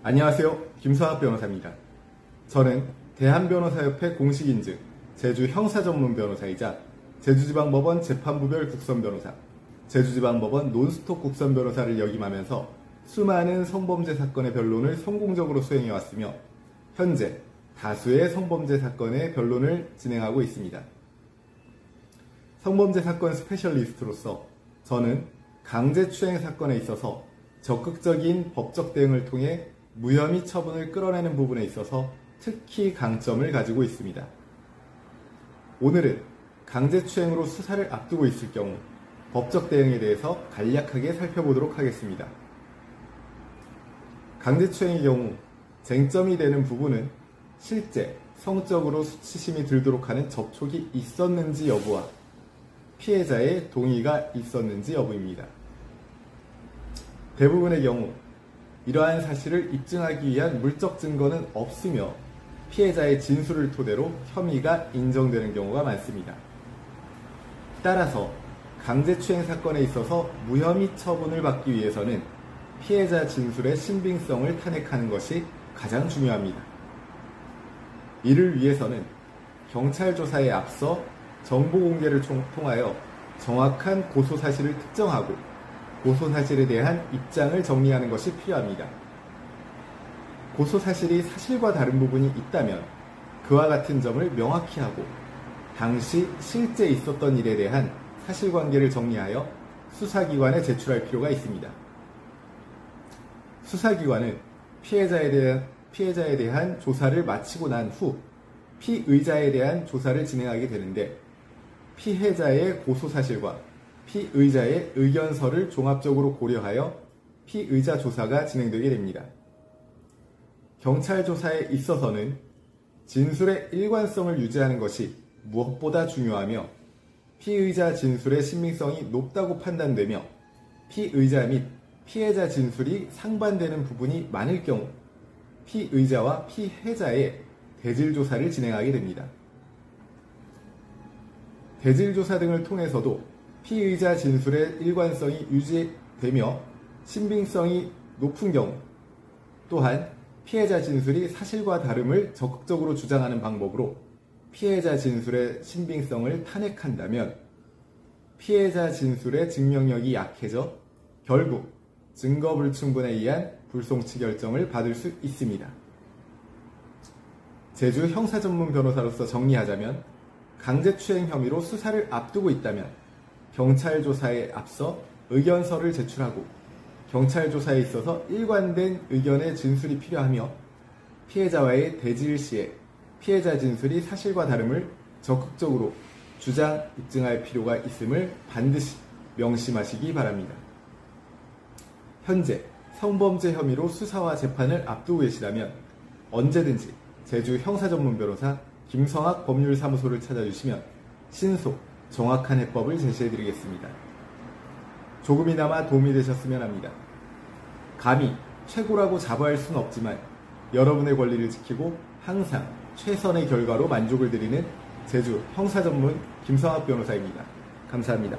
안녕하세요. 김성학 변호사입니다. 저는 대한변호사협회 공식인증 제주 형사전문변호사이자 제주지방법원 재판부별 국선변호사, 제주지방법원 논스톱 국선변호사를 역임하면서 수많은 성범죄 사건의 변론을 성공적으로 수행해왔으며 현재 다수의 성범죄 사건의 변론을 진행하고 있습니다. 성범죄 사건 스페셜리스트로서 저는 강제추행 사건에 있어서 적극적인 법적 대응을 통해 무혐의 처분을 끌어내는 부분에 있어서 특히 강점을 가지고 있습니다. 오늘은 강제추행으로 수사를 앞두고 있을 경우 법적 대응에 대해서 간략하게 살펴보도록 하겠습니다. 강제추행의 경우 쟁점이 되는 부분은 실제 성적으로 수치심이 들도록 하는 접촉이 있었는지 여부와 피해자의 동의가 있었는지 여부입니다. 대부분의 경우 이러한 사실을 입증하기 위한 물적 증거는 없으며 피해자의 진술을 토대로 혐의가 인정되는 경우가 많습니다. 따라서 강제추행 사건에 있어서 무혐의 처분을 받기 위해서는 피해자 진술의 신빙성을 탄핵하는 것이 가장 중요합니다. 이를 위해서는 경찰 조사에 앞서 정보 공개를 통하여 정확한 고소사실을 특정하고 고소사실에 대한 입장을 정리하는 것이 필요합니다. 고소사실이 사실과 다른 부분이 있다면 그와 같은 점을 명확히 하고 당시 실제 있었던 일에 대한 사실관계를 정리하여 수사기관에 제출할 필요가 있습니다. 수사기관은 피해자에 대한 조사를 마치고 난 후 피의자에 대한 조사를 진행하게 되는데 피해자의 고소사실과 피의자의 의견서를 종합적으로 고려하여 피의자 조사가 진행되게 됩니다. 경찰 조사에 있어서는 진술의 일관성을 유지하는 것이 무엇보다 중요하며 피의자 진술의 신빙성이 높다고 판단되며 피의자 및 피해자 진술이 상반되는 부분이 많을 경우 피의자와 피해자의 대질조사를 진행하게 됩니다. 대질조사 등을 통해서도 피의자 진술의 일관성이 유지되며 신빙성이 높은 경우 또한 피해자 진술이 사실과 다름을 적극적으로 주장하는 방법으로 피해자 진술의 신빙성을 탄핵한다면 피해자 진술의 증명력이 약해져 결국 증거불충분에 의한 불송치 결정을 받을 수 있습니다. 제주 형사전문 변호사로서 정리하자면 강제추행 혐의로 수사를 앞두고 있다면 경찰 조사에 앞서 의견서를 제출하고 경찰 조사에 있어서 일관된 의견의 진술이 필요하며 피해자와의 대질 시에 피해자 진술이 사실과 다름을 적극적으로 주장, 입증할 필요가 있음을 반드시 명심하시기 바랍니다. 현재 성범죄 혐의로 수사와 재판을 앞두고 계시다면 언제든지 제주 형사전문 변호사 김성학 법률사무소를 찾아주시면 신속, 정확한 해법을 제시해드리겠습니다. 조금이나마 도움이 되셨으면 합니다. 감히 최고라고 자부할 수는 없지만 여러분의 권리를 지키고 항상 최선의 결과로 만족을 드리는 제주 형사전문 김성학 변호사입니다. 감사합니다.